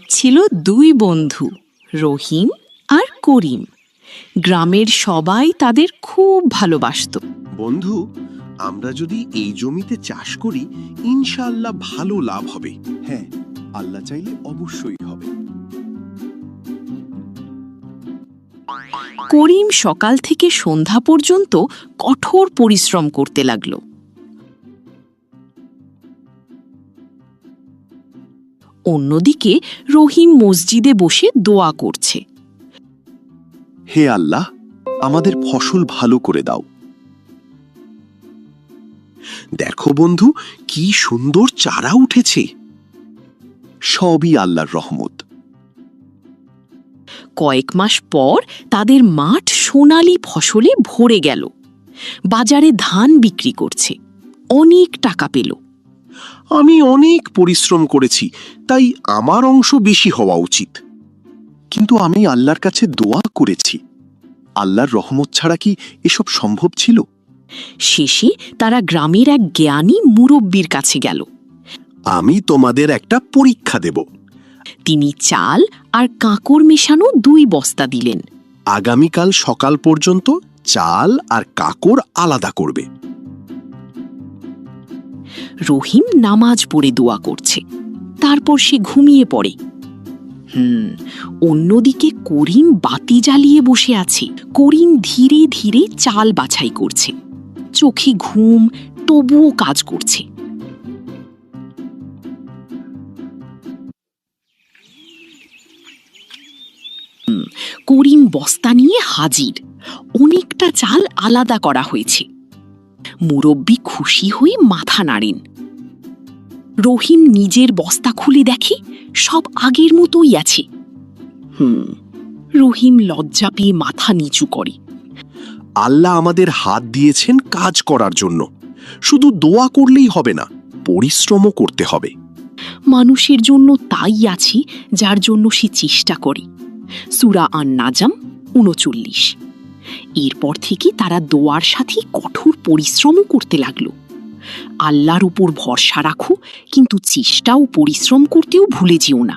ছিল দুই বন্ধু, রহিম আর করিম। গ্রামের সবাই তাদের খুব ভালোবাসত। বন্ধু, আমরা যদি এই জমিতে চাষ করি ইনশাআল্লাহ ভালো লাভ হবে। হ্যাঁ, আল্লাহ চাইলে অবশ্যই হবে। করিম সকাল থেকে সন্ধ্যা পর্যন্ত কঠোর পরিশ্রম করতে লাগল। অন্যদিকে রহিম মসজিদে বসে দোয়া করছে। হে আল্লাহ, আমাদের ফসল ভালো করে দাও। দেখো বন্ধু, কি সুন্দর চারা উঠেছে। সবই আল্লাহর রহমত। কয়েক মাস পর তাদের মাঠ সোনালী ফসলে ভরে গেল। বাজারে ধান বিক্রি করছে, অনেক টাকা পেল। আমি অনেক পরিশ্রম করেছি, তাই আমার অংশ বেশি হওয়া উচিত। কিন্তু আমি আল্লাহর কাছে দোয়া করেছি, আল্লাহর রহমত ছাড়া কি এসব সম্ভব ছিল? শেষে তারা গ্রামের এক জ্ঞানী মুরব্বির কাছে গেল। আমি তোমাদের একটা পরীক্ষা দেব। তিনি চাল আর কাঁকর মেশানো 2 বস্তা দিলেন। আগামীকাল সকাল পর্যন্ত চাল আর কাকর আলাদা করবে। রহিম নামাজ পড়ে দোয়া করছে, তারপর সে ঘুমিয়ে পড়ে। অন্যদিকে করিম বাতি জ্বালিয়ে বসে আছে। করিম ধীরে ধীরে চাল বাছাই করছে, চোখে ঘুম, তবুও কাজ করছে। করিম বস্তা নিয়ে হাজির। অনেকটা চাল আলাদা করা হয়েছে। মুরব্বি খুশি হয়ে মাথা নাড়েন। রহিম নিজের বস্তা খুলে দেখে সব আগের মতোই আছে। রহিম লজ্জা পেয়ে মাথা নিচু করে। আল্লাহ আমাদের হাত দিয়েছেন কাজ করার জন্য, শুধু দোয়া করলেই হবে না, পরিশ্রমও করতে হবে। মানুষের জন্য তাই আছে যার জন্য সে চেষ্টা করে। সূরা আন-নাজম ৩৯। এরপর থেকে তারা দোয়ার সাথে কঠোর পরিশ্রমও করতে লাগলো। আল্লাহর উপর ভরসা রাখো, কিন্তু চেষ্টা ও পরিশ্রম করতেও ভুলে যেও না।